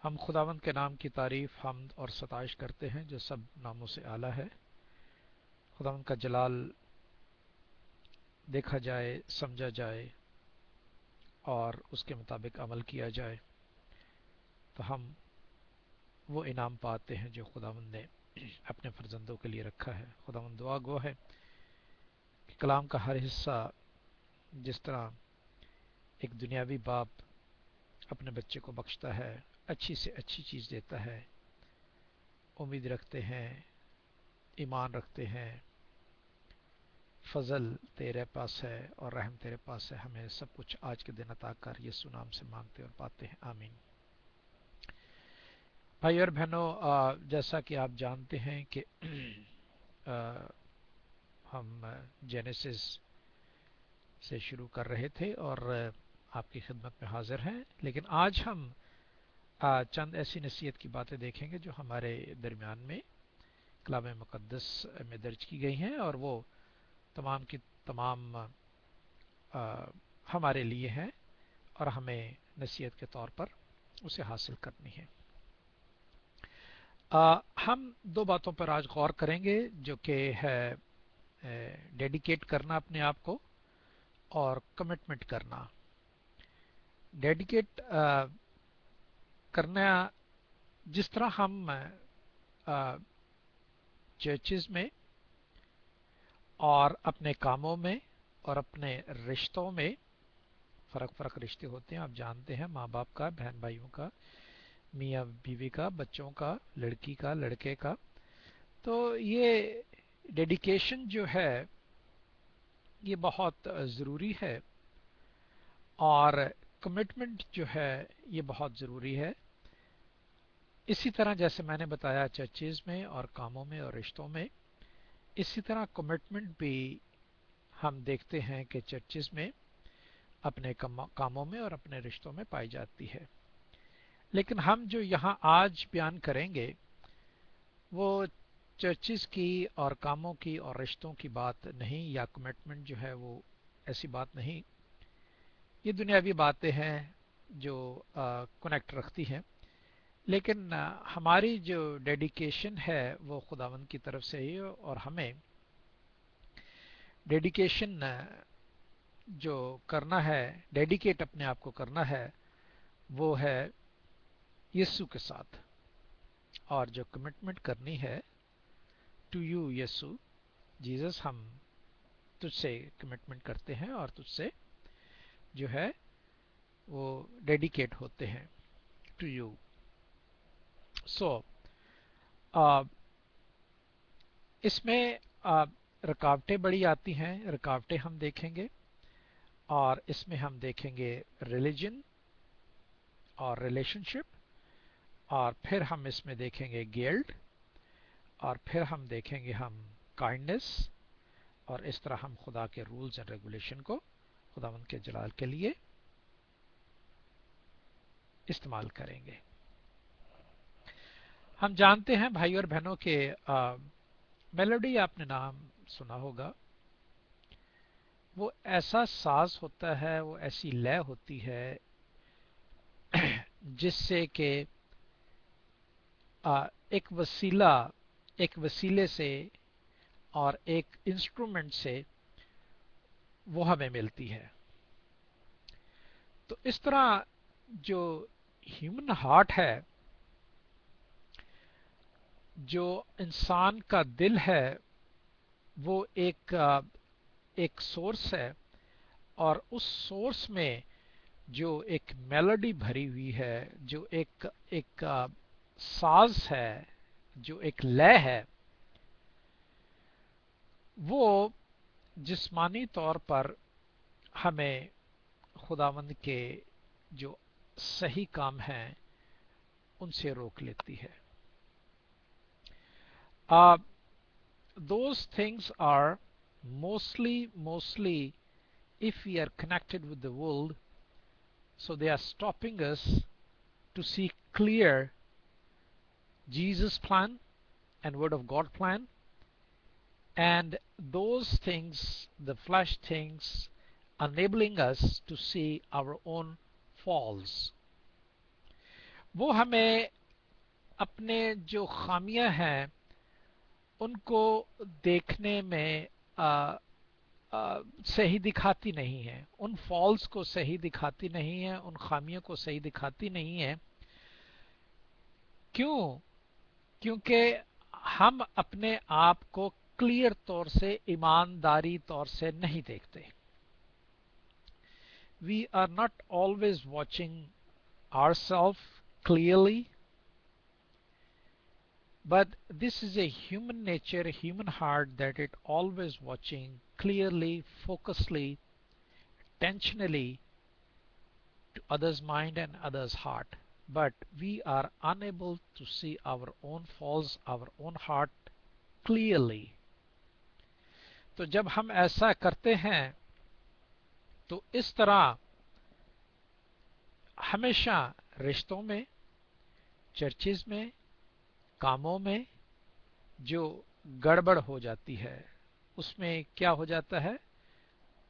ہم خداوند کے نام کی تعریف حمد اور ستائش کرتے ہیں جو سب ناموں سے اعلیٰ ہے۔ خداوند کا جلال دیکھا جائے، سمجھا جائے اور اس کے مطابق عمل کیا جائے تو ہم وہ انعام پاتے ہیں جو خداوند نے اپنے فرزندوں کے لیے رکھا ہے۔ خداوند دعا گو ہے کہ کلام کا ہر حصہ جس طرح ایک دنیاوی باپ اپنے بچے کو بخشتا ہے، اچھی سے اچھی چیز دیتا ہے، امید رکھتے ہیں، ایمان رکھتے ہیں، فضل تیرے پاس ہے اور رحم تیرے پاس ہے، ہمیں سب کچھ آج کے دن عطا کر یسوع نام سے مانگتے اور پاتے ہیں، آمین۔ بھائی اور بہنوں، جیسا کہ آپ جانتے ہیں کہ ہم جینیسس سے شروع کر رہے تھے اور آپ کی خدمت میں حاضر ہیں، لیکن آج ہم چند ایسی نصیحت کی باتیں دیکھیں گے جو ہمارے درمیان میں کلام مقدس میں درج کی گئی ہیں، اور وہ تمام کی تمام ہمارے لیے ہیں اور ہمیں نصیحت کے طور پر اسے حاصل کرنی ہے۔ ہم دو باتوں پر آج غور کریں گے، جو کہ ہے ڈیڈیکیٹ کرنا اپنے آپ کو اور کمٹمنٹ کرنا۔ ڈیڈیکیٹ کرنا، جس طرح ہم چرچز میں اور اپنے کاموں میں اور اپنے رشتوں میں فرق رشتے ہوتے ہیں، آپ جانتے ہیں، ماں باپ کا، بہن بھائیوں کا، میاں بیوی کا، بچوں کا، لڑکی کا، لڑکے کا، تو یہ ڈیڈیکیشن جو ہے یہ بہت ضروری ہے، اور کمٹمنٹ جو ہے یہ بہت ضروری ہے۔ اسی طرح جیسے میں نے بتایا چرچز میں اور کاموں میں اور رشتوں میں، اسی طرح کمٹمنٹ بھی ہم دیکھتے ہیں کہ چرچز میں اپنے کاموں میں اور اپنے رشتوں میں پائی جاتی ہے۔ لیکن ہم جو یہاں آج بیان کریں گے وہ چرچز کی اور کاموں کی اور رشتوں کی بات نہیں، یا کمٹمنٹ جو ہے وہ ایسی بات نہیں، یہ دنیاوی باتیں ہیں جو کنیکٹ رکھتی ہیں، لیکن ہماری جو ڈیڈیکیشن ہے وہ خداوند کی طرف سے ہی، اور ہمیں ڈیڈیکیشن جو کرنا ہے، ڈیڈیکیٹ اپنے آپ کو کرنا ہے، وہ ہے یسوع کے ساتھ، اور جو کمٹمنٹ کرنی ہے ٹو یو یسوع جیزس، ہم تجھ سے کمٹمنٹ کرتے ہیں اور تجھ سے جو ہے وہ ڈیڈیکیٹ ہوتے ہیں ٹو یو۔ سو اس میں رکاوٹیں بڑی آتی ہیں، رکاوٹیں ہم دیکھیں گے، اور اس میں ہم دیکھیں گے ریلیجن اور ریلیشن شپ، اور پھر ہم اس میں دیکھیں گے گیلڈ، اور پھر ہم دیکھیں گے ہم کائنڈنس، اور اس طرح ہم خدا کے رولز اینڈ ریگولیشن کو خداوند کے جلال کے لیے استعمال کریں گے۔ ہم جانتے ہیں بھائی اور بہنوں کہ میلوڈی آپ نے نام سنا ہوگا، وہ ایسا ساز ہوتا ہے، وہ ایسی لے ہوتی ہے جس سے کہ ایک وسیلے سے اور ایک انسٹرومنٹ سے وہ ہمیں ملتی ہے۔ تو اس طرح جو ہیومن ہارٹ ہے، جو انسان کا دل ہے، وہ ایک سورس ہے، اور اس سورس میں جو ایک میلوڈی بھری ہوئی ہے، جو ایک ساز ہے، جو ایک لے ہے، وہ جسمانی طور پر ہمیں خداوند کے جو صحیح کام ہیں ان سے روک لیتی ہے۔ Those things are mostly if we are connected with the world, so they are stopping us to see clear Jesus plan and Word of God plan, and those things, the flesh things, enabling us to see our own falls. वो हमें अपने जो खामियां हैं उनको देखने में सही दिखाती नहीं है, उन फॉल्स को सही दिखाती नहीं है, उन खामियों को सही दिखाती नहीं है। क्यों? क्योंकि हम अपने आप को क्लियर तौर से, ईमानदारी तौर से नहीं देखते। We are not always watching ourselves clearly, but this is a human nature, human heart, that it always watching clearly, focusedly, intentionally to others' mind and others' heart. But we are unable to see our own faults, our own heart clearly. तो जब हम ऐसा करते हैं तो इस तरह हमेशा रिश्तों में, चर्चेज में, कामों में जो गड़बड़ हो जाती है, उसमें क्या हो जाता है,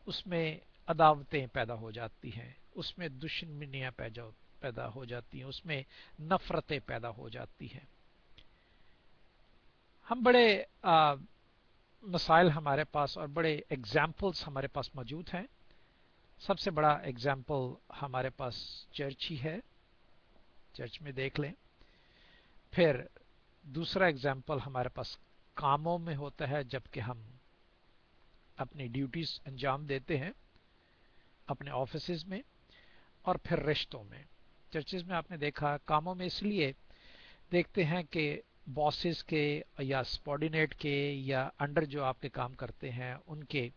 उसमें अदावतें पैदा हो जाती हैं, उसमें दुश्मनियां पैदा हो जाती हैं, उसमें नफरतें पैदा हो जाती हैं। हम बड़े मसाइल हमारे पास और बड़े एग्जाम्पल्स हमारे पास मौजूद हैं। सबसे बड़ा एग्जाम्पल हमारे पास चर्च ही है, चर्च में देख लें। फिर दूसरा एग्जाम्पल हमारे पास कामों में होता है, जबकि हम अपनी ड्यूटीज अंजाम देते हैं अपने ऑफिसेज में। और फिर रिश्तों में, चर्चेज में आपने देखा, कामों में इसलिए देखते हैं कि बॉसेस के या सबॉर्डिनेट के या अंडर जो आपके काम करते हैं उनके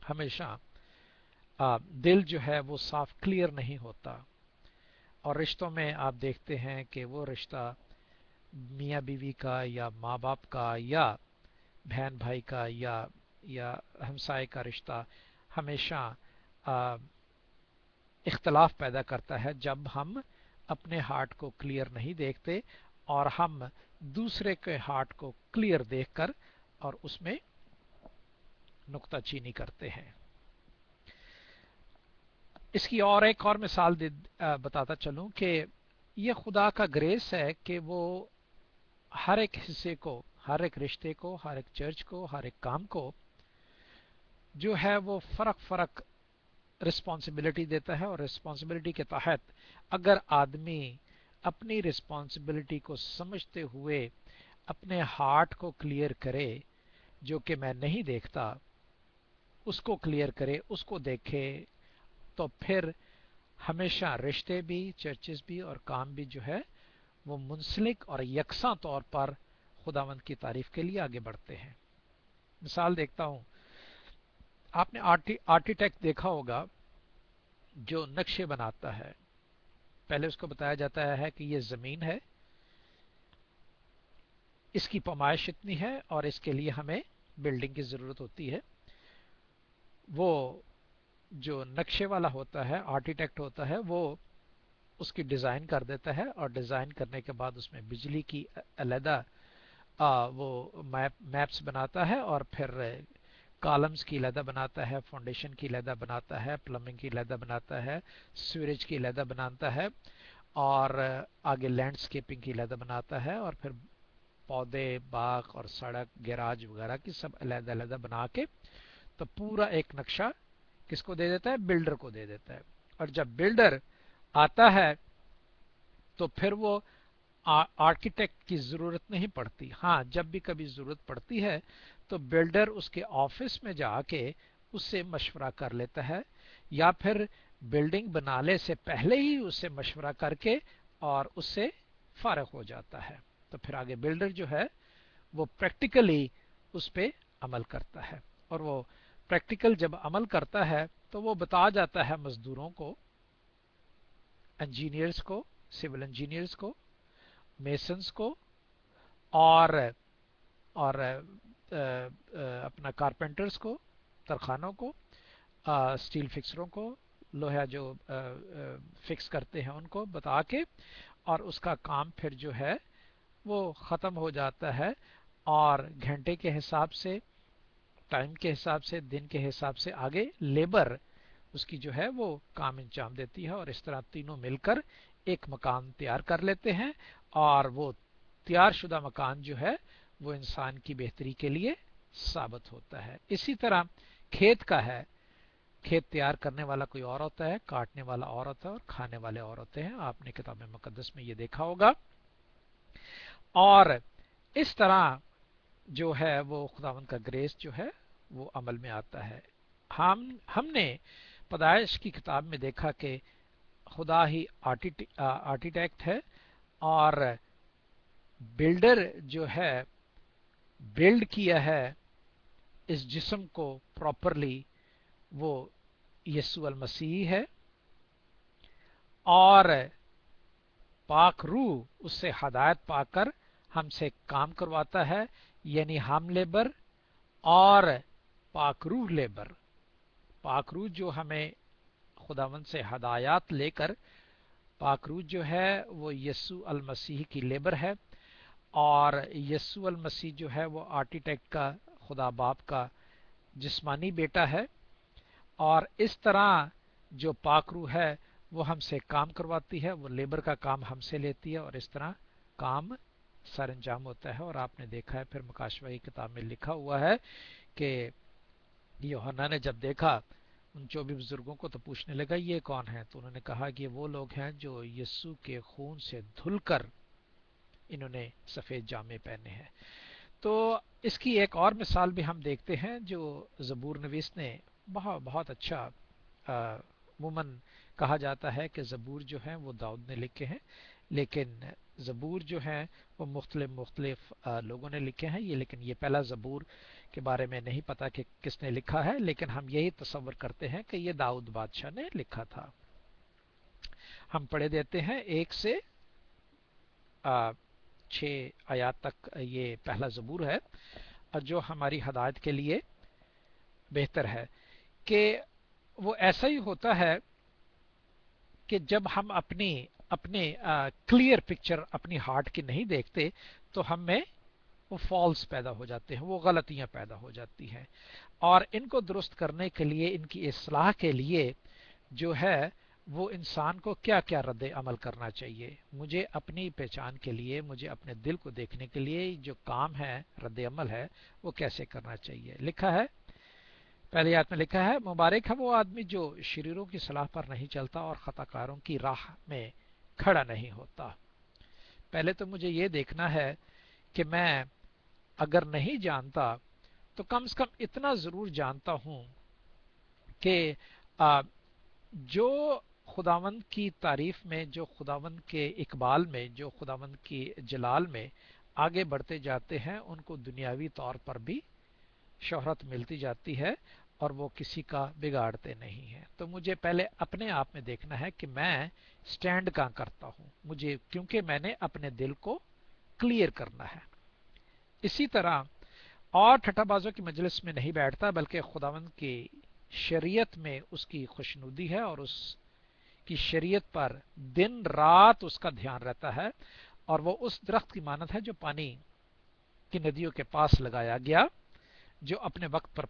हमेशा दिल जो है वो साफ क्लियर नहीं होता। और रिश्तों में आप देखते हैं कि वो रिश्ता मियाँ बीवी का या माँ बाप का या बहन भाई का या हमसाए का रिश्ता हमेशा इख्तलाफ पैदा करता है जब हम अपने हार्ट को क्लियर नहीं देखते और हम दूसरे के हार्ट को क्लियर देखकर और उसमें नुक्ताचीनी करते हैं। इसकी और एक और मिसाल बताता चलूं कि यह खुदा का ग्रेस है कि वो हर एक हिस्से को, हर एक रिश्ते को, हर एक चर्च को, हर एक काम को जो है वो फर्क फर्क रिस्पॉन्सिबिलिटी देता है। और रिस्पॉन्सिबिलिटी के तहत अगर आदमी अपनी रिस्पॉन्सिबिलिटी को समझते हुए अपने हार्ट को क्लियर करे, जो कि मैं नहीं देखता, उसको क्लियर करे, उसको देखे, तो फिर हमेशा रिश्ते भी, चर्चेस भी और काम भी जो है वो मुंसलिक और यकसा तौर पर खुदावंद की तारीफ के लिए आगे बढ़ते हैं। मिसाल देखता हूं, आपने आर्किटेक्ट देखा होगा जो नक्शे बनाता है। पहले उसको बताया जाता है कि ये जमीन है, इसकी पैमाइश इतनी है और इसके लिए हमें बिल्डिंग की जरूरत होती है। वो जो नक्शे वाला होता है, आर्किटेक्ट होता है, वो उसकी डिजाइन कर देता है और डिजाइन करने के बाद उसमें बिजली की अलहदा वो मैप्स बनाता है और फिर कॉलम्स की अलहदा बनाता है, फाउंडेशन की अलहदा बनाता है, प्लम्बिंग की अलहदा बनाता है, सीवरेज की अलहदा बनाता है और आगे लैंडस्केपिंग की अलहदा बनाता है और फिर पौधे, बाग और सड़क, गैराज वगैरह की सब अलहदा अलहदा बना के तो पूरा एक नक्शा किसको दे देता है? बिल्डर को दे देता है। और जब बिल्डर आता है तो फिर वो आर्किटेक्ट की जरूरत नहीं पड़ती। हाँ, जब भी कभी जरूरत पड़ती है तो बिल्डर उसके ऑफिस में जाके उससे मशवरा कर लेता है या फिर बिल्डिंग बनाने से पहले ही उससे मशवरा करके और उससे फारग हो जाता है। तो फिर आगे बिल्डर जो है वो प्रैक्टिकली उस पे अमल करता है। और वो प्रैक्टिकल जब अमल करता है तो वो बता जाता है मजदूरों को, इंजीनियर्स को, सिविल इंजीनियर्स को, मेसन्स को और अपना कारपेंटर्स को, तरखानों को, स्टील फिक्सरों को, लोहा जो फिक्स करते हैं उनको बता के और उसका काम फिर जो है वो ख़त्म हो जाता है। और घंटे के हिसाब से, टाइम के हिसाब से, दिन के हिसाब से आगे लेबर उसकी जो है वो काम अंजाम देती है और इस तरह तीनों मिलकर एक मकान तैयार कर लेते हैं और वो तैयार शुदा मकान जो है वो इंसान की बेहतरी के लिए साबित होता है। इसी तरह खेत का है, खेत तैयार करने वाला कोई और होता है, काटने वाला और होता है और खाने वाले और होते हैं। आपने किताब मुकद्दस में ये देखा होगा। और इस तरह जो है वो खुदावंद का ग्रेस जो है वो अमल में आता है। हमने पैदाइश की किताब में देखा कि खुदा ही आर्किटेक्ट है और बिल्डर जो है बिल्ड किया है इस जिस्म को प्रॉपरली, वो यीशु अल मसीह है। और पाक रूह उससे हदायत पाकर हमसे काम करवाता है, यानी हम लेबर और पाक रूह लेबर। पाक रूह जो हमें खुदावंद से हदायत लेकर, पाक रूह जो है वो यीशु अल मसीह की लेबर है और यीशु अल मसीह जो है वो आर्किटेक्ट का, खुदा बाप का जिस्मानी बेटा है। और इस तरह जो पाक रूह है वो हमसे काम करवाती है, वो लेबर का काम हमसे लेती है और इस तरह काम सर अंजाम होता है। और आपने देखा है फिर मुकाशवा की किताब में लिखा हुआ है कि यूहन्ना ने जब देखा उन 24 बुजुर्गों को तो पूछने लगा ये कौन है, तो उन्होंने कहा कि वो लोग हैं जो यीशु के खून से धुलकर इन्होंने सफेद जामे पहने हैं। तो इसकी एक और मिसाल भी हम देखते हैं जो ज़बूर नवीस ने बहुत बहुत अच्छा, अमूमन कहा जाता है कि ज़बूर जो है वो दाऊद ने लिखे हैं, लेकिन ज़बूर जो है वो मुख्तलिफ लोगों ने लिखे हैं। लेकिन ये पहला ज़बूर के बारे में नहीं पता कि किसने लिखा है, लेकिन हम यही तसव्वुर करते हैं कि ये दाऊद बादशाह ने लिखा था। हम पढ़े देते हैं 1 से 6 आयात तक ये पहला ज़बूर है, और जो हमारी हदायत के लिए बेहतर है कि वो ऐसा ही होता है कि जब हम अपने क्लियर पिक्चर अपनी हार्ट की नहीं देखते तो हमें वो फॉल्स पैदा हो जाते हैं, वो गलतियां पैदा हो जाती हैं। और इनको दुरुस्त करने के लिए, इनकी इस्लाह के लिए जो है वो इंसान को क्या क्या रद्द अमल करना चाहिए। मुझे अपनी पहचान के लिए, मुझे अपने दिल को देखने के लिए जो काम है, रद्द अमल है, वो कैसे करना चाहिए। लिखा है, पहली आयत में लिखा है, मुबारक है वो आदमी जो शरीरों की सलाह पर नहीं चलता और खताकारों की राह में खड़ा नहीं होता। पहले तो मुझे ये देखना है कि मैं अगर नहीं जानता तो कम से कम इतना जरूर जानता हूं कि जो खुदावंद की तारीफ में, जो खुदावंद के इकबाल में, जो खुदावंद की जलाल में आगे बढ़ते जाते हैं उनको दुनियावी तौर पर भी शोहरत मिलती जाती है और वो किसी का बिगाड़ते नहीं है। तो मुझे पहले अपने आप में देखना है कि मैं स्टैंड कहां करता हूं, मुझे, क्योंकि मैंने अपने दिल को क्लियर करना है। इसी तरह और ठट्ठाबाजों की मजलिस में नहीं बैठता, बल्कि खुदावंद की शरीयत में उसकी खुशनुदी है और उसकी शरीयत पर दिन रात उसका ध्यान रहता है। और वो उस दरख्त की मानत है जो पानी की नदियों के पास लगाया गया, जो अपने वक्त पर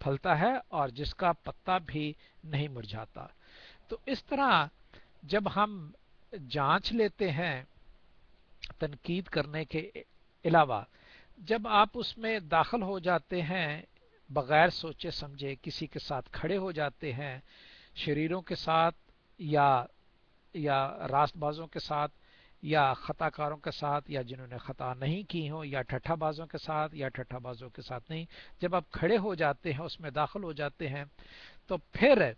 फलता है और जिसका पत्ता भी नहीं मुरझाता। तो इस तरह जब हम जांच लेते हैं तनकीद करने के अलावा, जब आप उसमें दाखिल हो जाते हैं बगैर सोचे समझे, किसी के साथ खड़े हो जाते हैं, शरीरों के साथ या रास्तबाजों के साथ या खताकारों के साथ, या जिन्होंने खता नहीं की हो, या ठट्ठाबाजों के साथ या ठट्ठाबाजों के साथ नहीं, जब आप खड़े हो जाते हैं, उसमें दाखिल हो जाते हैं, तो फिर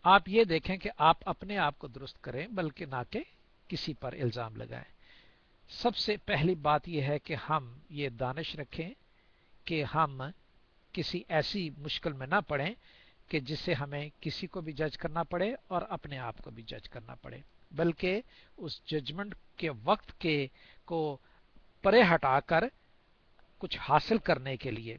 आप ये देखें कि आप अपने आप को दुरुस्त करें, बल्कि ना कि किसी पर इल्जाम लगाएं। सबसे पहली बात यह है कि हम ये दानिश रखें कि हम किसी ऐसी मुश्किल में ना पड़ें कि जिससे हमें किसी को भी जज करना पड़े और अपने आप को भी जज करना पड़े, बल्कि उस जजमेंट के वक्त के को परे हटाकर कुछ हासिल करने के लिए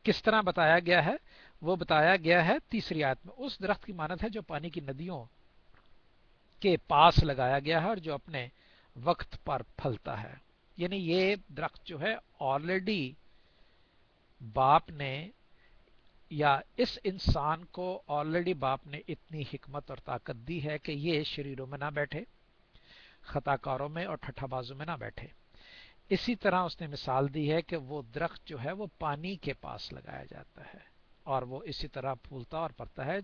किस तरह बताया गया है, वो बताया गया है तीसरी आयत में। उस दरख्त की मानत है जो पानी की नदियों के पास लगाया गया है और जो अपने वक्त पर फलता है। यानी ये दरख्त जो है ऑलरेडी बाप ने या इस इंसान को ऑलरेडी बाप ने इतनी हिकमत और ताकत दी है कि ये शरीरों में ना बैठे, खताकारों में और ठट्ठाबाजों में ना बैठे। इसी तरह उसने मिसाल दी है कि वो दरख्त जो है वो पानी के पास लगाया जाता है और वो इसी तरह फूलता और पड़ता है,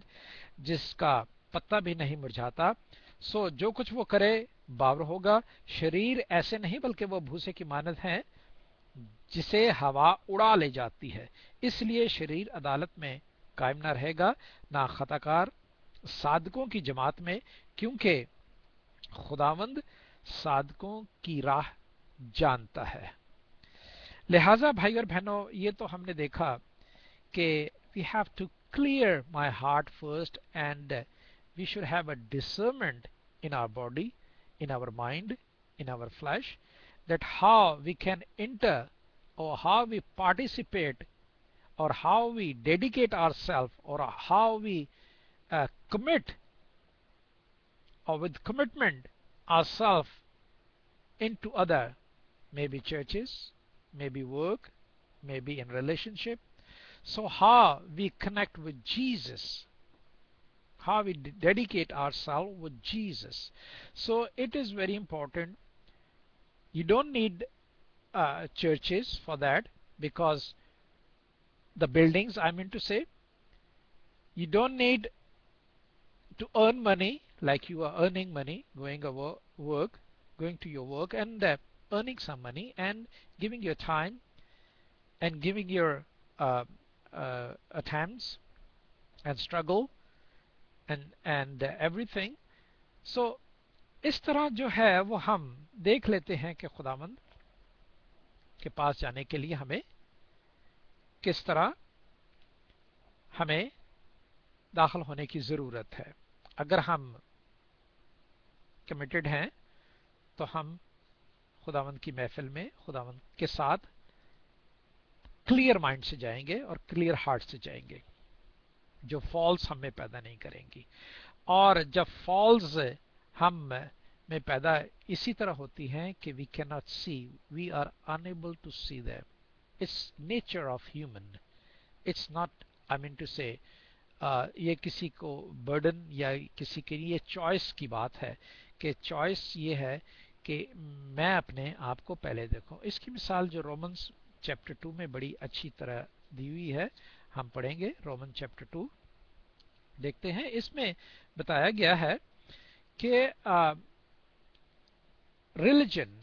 जिसका पत्ता भी नहीं मुरझाता। सो जो कुछ वो करे बावर होगा। शरीर ऐसे नहीं बल्कि वो भूसे की मानद है जिसे हवा उड़ा ले जाती है। इसलिए शरीर अदालत में कायम न रहेगा, ना खताकार साधकों की जमात में, क्योंकि खुदावंद साधकों की राह जानता है। लिहाजा भाई और बहनों, ये तो हमने देखा कि we have to clear my heart first, and we should have a discernment in our body, in our mind, in our flesh, that how we can enter or how we participate or how we dedicate ourselves or how we commit or with commitment ourselves into other, maybe churches, maybe work, maybe in relationship. So how we connect with Jesus, how we dedicate ourselves with Jesus. So it is very important. You don't need churches for that, because the buildings, I mean to say, you don't need to earn money like you are earning money going to work, going to your work and earning some money and giving your time and giving your attempts and struggle and everything. So इस तरह जो है वो हम देख लेते हैं कि खुदावंद के पास जाने के लिए हमें किस तरह हमें दाखिल होने की जरूरत है। अगर हम कमिटेड हैं तो हम खुदावंद की महफिल में खुदावंद के साथ क्लियर माइंड से जाएंगे और क्लियर हार्ट से जाएंगे, जो फॉल्स हमें पैदा नहीं करेंगी। और जब फॉल्स हम में पैदा इसी तरह होती हैं कि we can not see, we are unable to see them. It's nature of human, it's not, I mean to say ये किसी को बर्डन या किसी के लिए चॉइस की बात है कि चॉइस ये है कि मैं अपने आप को पहले देखूं। इसकी मिसाल जो रोमन्स चैप्टर 2 में बड़ी अच्छी तरह दी हुई है, हम पढ़ेंगे रोमन चैप्टर 2 देखते हैं। इसमें बताया गया है कि रिलीजन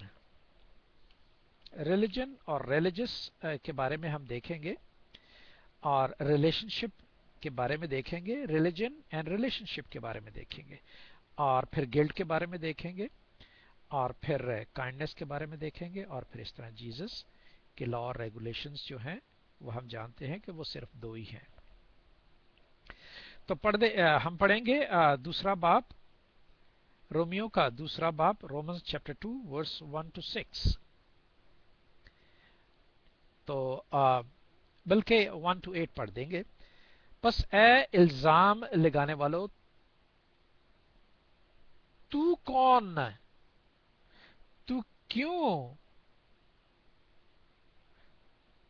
और रिलीजियस के बारे में हम देखेंगे और रिलेशनशिप के बारे में देखेंगे, रिलीजन एंड रिलेशनशिप के बारे में देखेंगे, और फिर गिल्ट के बारे में देखेंगे, और फिर काइंडनेस के बारे में देखेंगे, और फिर इस तरह जीसस के लॉ और रेगुलेशंस जो हैं वो हम जानते हैं कि वो सिर्फ दो ही हैं। तो हम पढ़ेंगे दूसरा बाब, रोमियो का दूसरा बाब, रोमन्स चैप्टर 2 वर्स 1 to 6। तो बल्कि 1 to 8 पढ़ देंगे। बस ए इल्जाम लगाने वालों, तू कौन, तू क्यों,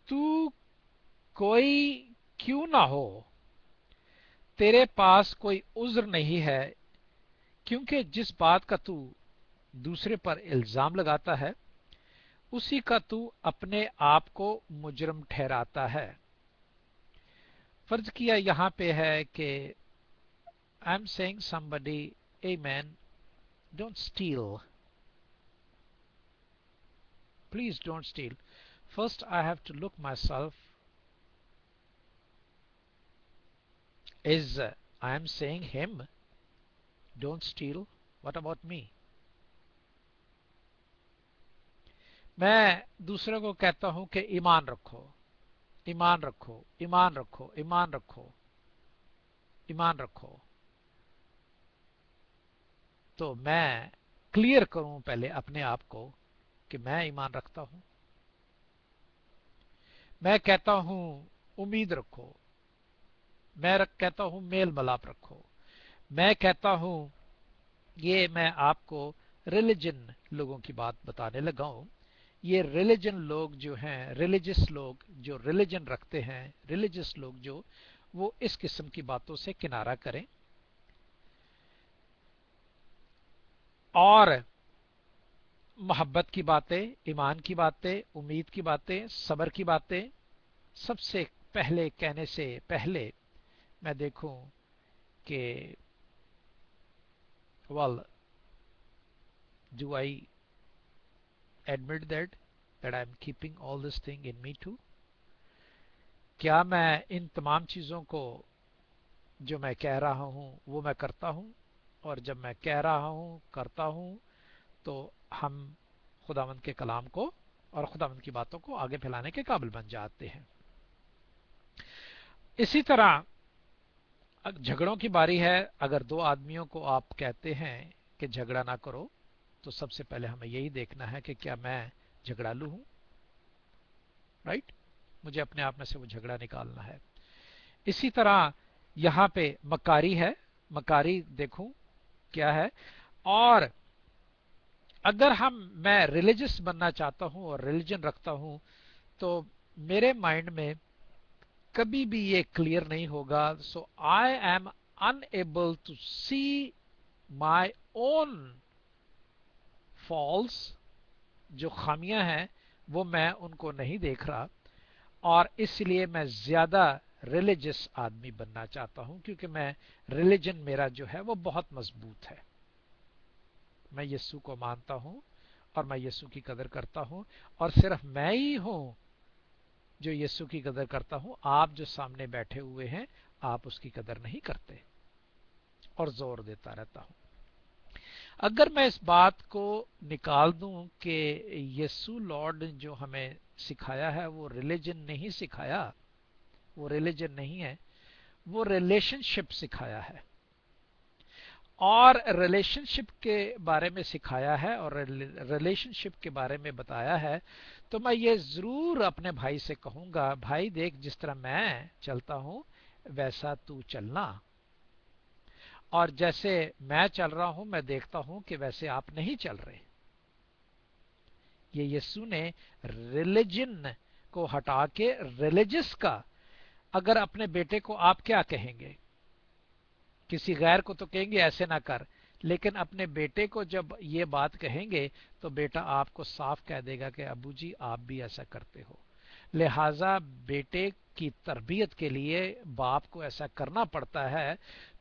तू कोई क्यों ना हो, तेरे पास कोई उज्र नहीं है, क्योंकि जिस बात का तू दूसरे पर इल्जाम लगाता है उसी का तू अपने आप को मुजरम ठहराता है। फर्ज किया यहां पे है कि I am saying somebody, a man, don't steal, please don't steal. First I have to look my self, is I am saying him don't steal, what about me? मैं दूसरे को कहता हूं कि ईमान रखो, ईमान रखो, ईमान रखो, ईमान रखो, ईमान रखो। तो मैं क्लियर करूं पहले अपने आप को कि मैं ईमान रखता हूं। मैं कहता हूं उम्मीद रखो, मैं कहता हूं मेल मिलाप रखो, मैं कहता हूं, ये मैं आपको रिलीजन लोगों की बात बताने लगा हूं। ये रिलीजन लोग जो हैं, रिलीजियस लोग जो रिलीजन रखते हैं, रिलीजियस लोग जो, वो इस किस्म की बातों से किनारा करें और मोहब्बत की बातें, ईमान की बातें, उम्मीद की बातें, सब्र की बातें सबसे पहले कहने से पहले मैं देखूं कि well, do I admit that I am keeping all this thing in me too? क्या मैं इन तमाम चीजों को जो मैं कह रहा हूं वो मैं करता हूं, और जब मैं कह रहा हूं करता हूं तो हम खुदावंद के कलाम को और खुदावंद की बातों को आगे फैलाने के काबिल बन जाते हैं। इसी तरह झगड़ों की बारी है। अगर दो आदमियों को आप कहते हैं कि झगड़ा ना करो, तो सबसे पहले हमें यही देखना है कि क्या मैं झगड़ालू हूं, राइट? मुझे अपने आप में से वो झगड़ा निकालना है। इसी तरह यहां पे मकारी है, मकारी देखूं क्या है। और अगर मैं रिलीजियस बनना चाहता हूं और रिलीजन रखता हूं, तो मेरे माइंड में कभी भी ये क्लियर नहीं होगा। So I am unable to see my own faults, जो खामियां हैं वो मैं उनको नहीं देख रहा, और इसलिए मैं ज्यादा रिलीजियस आदमी बनना चाहता हूं, क्योंकि मैं रिलीजन मेरा जो है वो बहुत मजबूत है। मैं यीशु को मानता हूं और मैं यीशु की कदर करता हूं, और सिर्फ मैं ही हूं जो यीशु की कदर करता हूं। आप जो सामने बैठे हुए हैं, आप उसकी कदर नहीं करते, और जोर देता रहता हूं। अगर मैं इस बात को निकाल दूं कि यीशु लॉर्ड जो हमें सिखाया है वो रिलीजन नहीं सिखाया, वो रिलीजन नहीं है, वो रिलेशनशिप सिखाया है, और रिलेशनशिप के बारे में सिखाया है और रिलेशनशिप के बारे में बताया है, तो मैं ये जरूर अपने भाई से कहूंगा, भाई देख, जिस तरह मैं चलता हूं वैसा तू चलना, और जैसे मैं चल रहा हूं मैं देखता हूं कि वैसे आप नहीं चल रहे। ये यीशु ने रिलीजन को हटा के रिलीजियस का, अगर अपने बेटे को आप क्या कहेंगे? किसी गैर को तो कहेंगे ऐसे ना कर, लेकिन अपने बेटे को जब ये बात कहेंगे तो बेटा आपको साफ कह देगा कि अबू जी आप भी ऐसा करते हो। लिहाजा बेटे की तरबियत के लिए बाप को ऐसा करना पड़ता है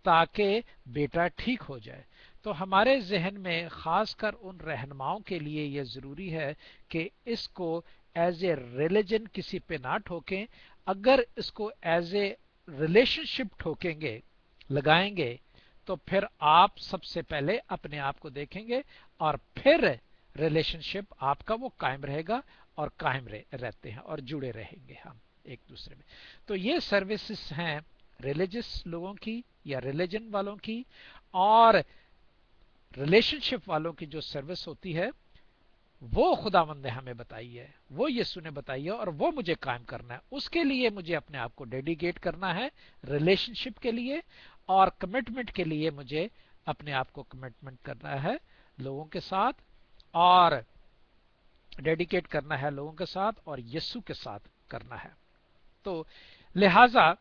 ताकि बेटा ठीक हो जाए। तो हमारे जहन में खासकर उन रहनुमाओं के लिए यह जरूरी है कि इसको एज ए रिलीजन किसी पे ना ठोकें। अगर इसको एज ए रिलेशनशिप ठोकेंगे, लगाएंगे, तो फिर आप सबसे पहले अपने आप को देखेंगे और फिर रिलेशनशिप आपका वो कायम रहेगा, और कायम रहते हैं और जुड़े रहेंगे हम एक दूसरे में। तो ये सर्विसेज हैं रिलीजियस लोगों की या रिलीजन वालों की, और रिलेशनशिप वालों की जो सर्विस होती है वो खुदावंद ने हमें बताई है, वो यीशु ने बताई है, और वो मुझे कायम करना है। उसके लिए मुझे अपने आप को डेडिकेट करना है रिलेशनशिप के लिए, और कमिटमेंट के लिए मुझे अपने आप को कमिटमेंट करना है लोगों के साथ, और डेडिकेट करना है लोगों के साथ और यीशु के साथ करना है। तो लिहाजा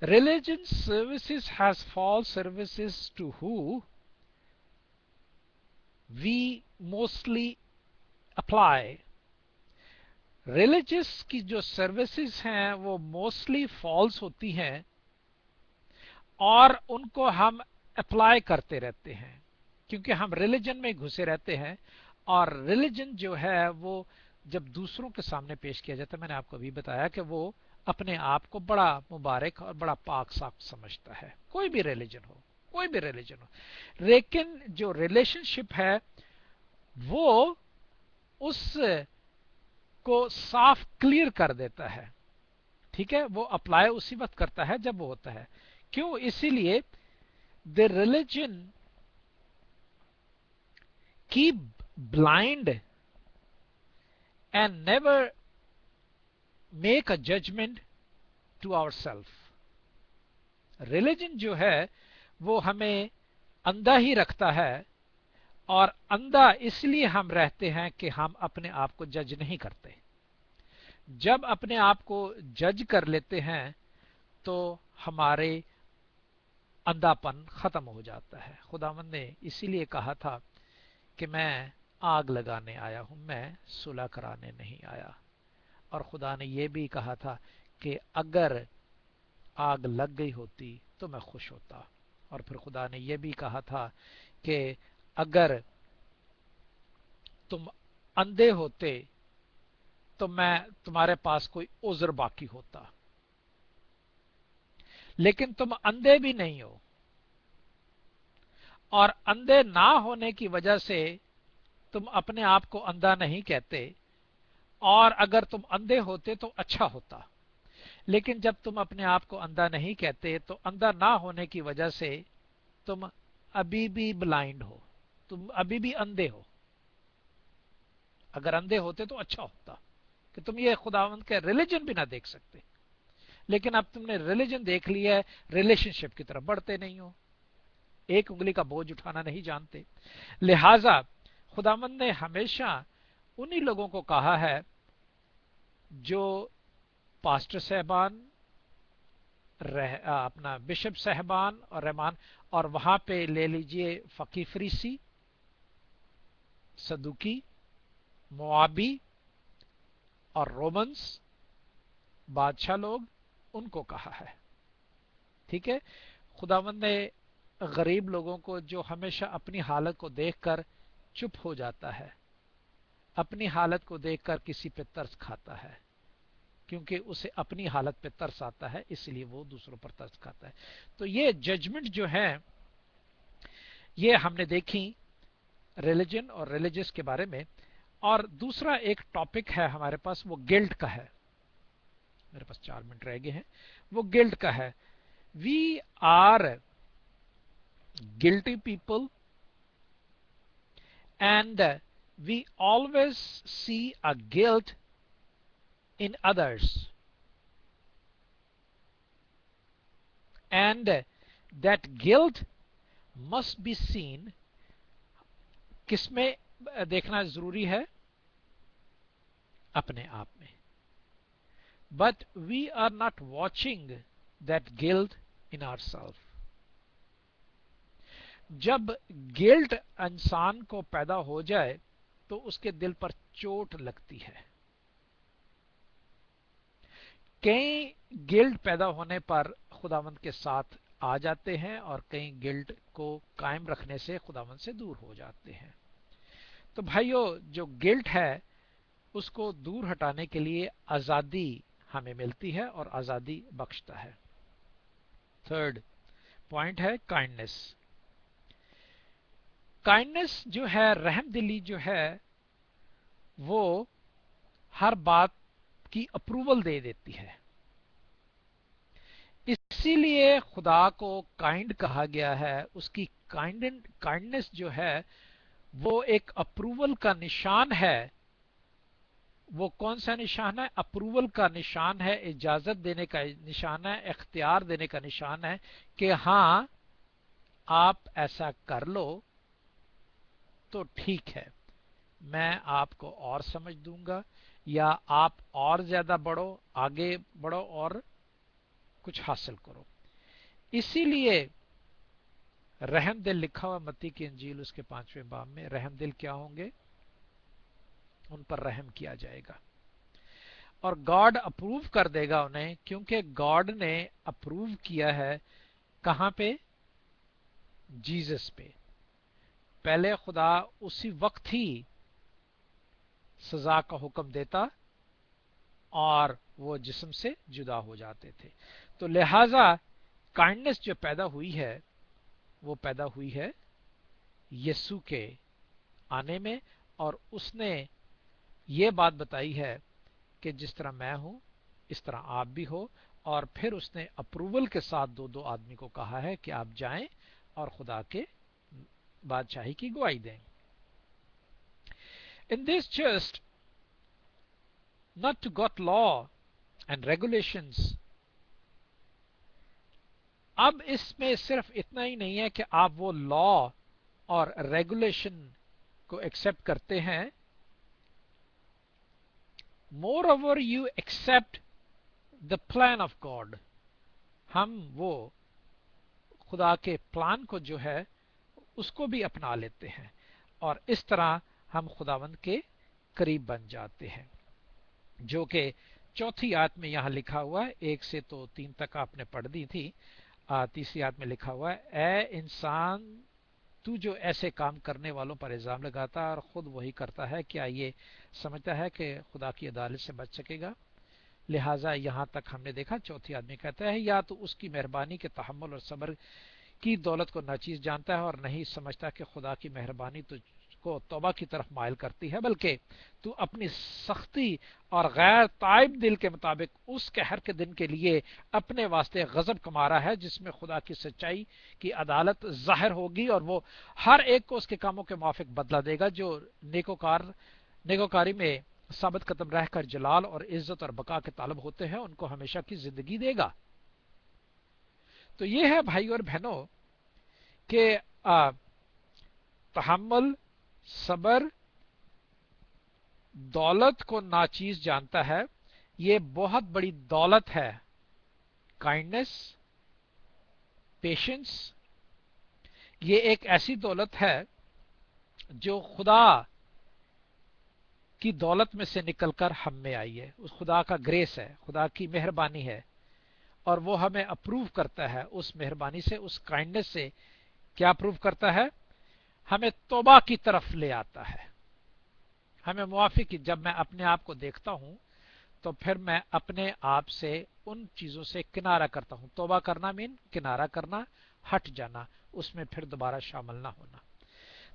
religion services has false services to who we mostly apply। Religious की जो सर्विसेज हैं वो मोस्टली फॉल्स होती हैं, और उनको हम अप्लाई करते रहते हैं क्योंकि हम रिलीजन में घुसे रहते हैं। और रिलीजन जो है वो जब दूसरों के सामने पेश किया जाता है, मैंने आपको अभी बताया कि वो अपने आप को बड़ा मुबारक और बड़ा पाक साफ समझता है, कोई भी रिलीजन हो, कोई भी रिलीजन हो। लेकिन जो रिलेशनशिप है वो उस को साफ क्लियर कर देता है, ठीक है? वो अप्लाई उसी वक्त करता है जब वो होता है। क्यों? इसीलिए the religion keep blind and never make a judgement to our self. Religion जो है वो हमें अंधा ही रखता है, और अंधा इसलिए हम रहते हैं कि हम अपने आप को जज नहीं करते। जब अपने आप को जज कर लेते हैं तो हमारे अंधापन खत्म हो जाता है। खुदावंद ने इसीलिए कहा था कि मैं आग लगाने आया हूं, मैं सुलह कराने नहीं आया। और खुदा ने यह भी कहा था कि अगर आग लग गई होती तो मैं खुश होता। और फिर खुदा ने यह भी कहा था कि अगर तुम अंधे होते तो मैं तुम्हारे पास कोई उज़्र बाकी होता, लेकिन तुम अंधे भी नहीं हो, और अंधे ना होने की वजह से तुम अपने आप को अंधा नहीं कहते। और अगर तुम अंधे होते तो अच्छा होता, लेकिन जब तुम अपने आप को अंधा नहीं कहते तो अंधा ना होने की वजह से तुम अभी भी ब्लाइंड हो, तुम अभी भी अंधे हो। अगर अंधे होते तो अच्छा होता कि तुम ये खुदावंद के रिलीजन भी ना देख सकते, लेकिन अब तुमने रिलीजन देख लिया है, रिलेशनशिप की तरफ बढ़ते नहीं हो, एक उंगली का बोझ उठाना नहीं जानते। लिहाजा खुदावंद ने हमेशा उन्हीं लोगों को कहा है जो पास्टर साहबान, अपना बिशप साहबान और रहमान, और वहां पे ले लीजिए फकी फरीसी, सदुकी, मोआबी और रोमन्स, बादशाह लोग, उनको कहा है। ठीक है, खुदावंद ने गरीब लोगों को, जो हमेशा अपनी हालत को देखकर चुप हो जाता है, अपनी हालत को देखकर किसी पे तरस खाता है, क्योंकि उसे अपनी हालत पे तरस आता है, इसलिए वो दूसरों पर तरस खाता है। तो ये जजमेंट जो है ये हमने देखी रिलीजन और रिलीजियस के बारे में। और दूसरा एक टॉपिक है हमारे पास, वो गिल्ट का है। मेरे पास 4 मिनट रह गए हैं। वो गिल्ट का है। We are guilty people and we always see a guilt in others, and that guilt must be seen। किसमें देखना जरूरी है? अपने आप में। But we are not watching that guilt in ourselves। जब गिल्ट इंसान को पैदा हो जाए तो उसके दिल पर चोट लगती है। कई गिल्ट पैदा होने पर खुदावंद के साथ आ जाते हैं और कई गिल्ट को कायम रखने से खुदावंद से दूर हो जाते हैं। तो भाइयों, जो गिल्ट है उसको दूर हटाने के लिए आजादी हमें मिलती है और आजादी बख्शता है। थर्ड पॉइंट है काइंडनेस। काइंडनेस जो है, रहमदिली जो है, वो हर बात की अप्रूवल दे देती है। इसीलिए खुदा को काइंड कहा गया है। उसकी काइंडनेस जो है वो एक अप्रूवल का निशान है। वो कौन सा निशान है? अप्रूवल का निशान है, इजाजत देने का निशान है, इख्तियार देने का निशान है कि हां आप ऐसा कर लो तो ठीक है, मैं आपको और समझ दूंगा, या आप और ज्यादा बढ़ो, आगे बढ़ो और कुछ हासिल करो। इसीलिए रहमदिल लिखा हुआ मत्ती की इंजील उसके 5वें बाब में, रहमदिल क्या होंगे? उन पर रहम किया जाएगा और गॉड अप्रूव कर देगा उन्हें, क्योंकि गॉड ने अप्रूव किया है कहां पे? जीसस पे। पहले खुदा उसी वक्त ही सजा का हुक्म देता और वो जिस्म से जुदा हो जाते थे। तो लिहाजा काइंडनेस जो पैदा हुई है वो पैदा हुई है यीशु के आने में, और उसने ये बात बताई है कि जिस तरह मैं हूं इस तरह आप भी हो। और फिर उसने अप्रूवल के साथ दो दो आदमी को कहा है कि आप जाएं और खुदा के बादशाही की गवाही दें। In this just not to got law and regulations। अब इसमें सिर्फ इतना ही नहीं है कि आप वो लॉ और रेगुलेशन को एक्सेप्ट करते हैं, moreover you accept the plan of God, हम वो खुदा के प्लान को जो है उसको भी अपना लेते हैं और इस तरह हम खुदावंद के करीब बन जाते हैं। जो कि चौथी आयत में यहां लिखा हुआ है, 1 से तो 3 तक आपने पढ़ दी थी। तीसरी आयत में लिखा हुआ है, ए इंसान तू जो ऐसे काम करने वालों पर इल्जाम लगाता है और खुद वही करता है, क्या ये समझता है कि खुदा की अदालत से बच सकेगा? लिहाजा यहां तक हमने देखा चौथी आदमी कहता है, या तो उसकी मेहरबानी के तहम्मुल और सब्र की दौलत को नाचीज जानता है और नहीं समझता कि खुदा की मेहरबानी तुझको तौबा की तरफ माइल करती है, बल्कि तू अपनी सख्ती और गैर ताइब दिल के मुताबिक उस कहर के दिन के लिए अपने वास्ते गजब कमा रहा है, जिसमें खुदा की सच्चाई की अदालत जाहिर होगी और वो हर एक को उसके कामों के मुआफिक बदला देगा। जो नेकोकारी में साबित कदम रहकर जलाल और इज्जत और बका के तालब होते हैं, उनको हमेशा की जिंदगी देगा। तो ये है भाई और बहनों के तहम्मुल, सबर, दौलत को नाचीज जानता है। ये बहुत बड़ी दौलत है, काइंडनेस, पेशेंस। ये एक ऐसी दौलत है जो खुदा की दौलत में से निकलकर हम में आई है। उस खुदा का ग्रेस है, खुदा की मेहरबानी है और वो हमें अप्रूव करता है उस मेहरबानी से, उस काइंडनेस से। क्या अप्रूव करता है? हमें तौबा की तरफ ले आता है, हमें मुआफी की। जब मैं अपने आप को देखता हूं तो फिर मैं अपने आप से उन चीजों से किनारा करता हूं। तौबा करना मीन किनारा करना, हट जाना, उसमें फिर दोबारा शामिल ना होना।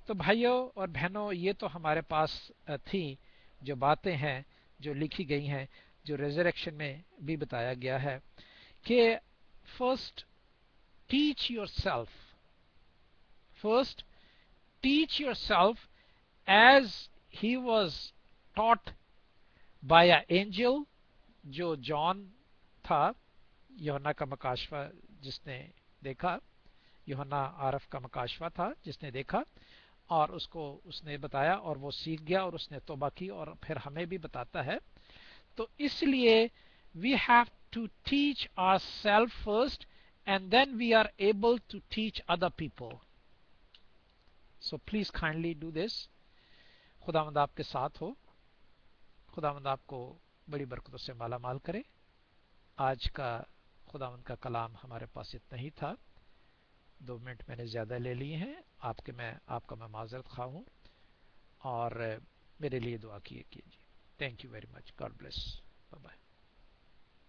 तो भाइयों और बहनों, ये तो हमारे पास थी जो बातें हैं जो लिखी गई हैं, जो रेजरेक्शन में भी बताया गया है कि first teach your self, first teach your self as he was taught by a angel. जो जॉन था, यूहन्ना का मकाशवा जिसने देखा, यूहन्ना आरफ का मकाशवा था जिसने देखा और उसको उसने बताया और वो सीख गया और उसने तौबा की और फिर हमें भी बताता है। तो इसलिए we have to teach our self first and then we are able to teach other people. So please kindly do this. खुदावंद आपके साथ हो, खुदावंद आपको बड़ी बरकतों से माला माल करे। आज का खुदावंद का कलाम हमारे पास इतना ही था। 2 मिनट मैंने ज्यादा ले लिए हैं आपका मैं माजरत खा हूं और मेरे लिए दुआ कीजिए। Thank you very much. God bless. Bye bye.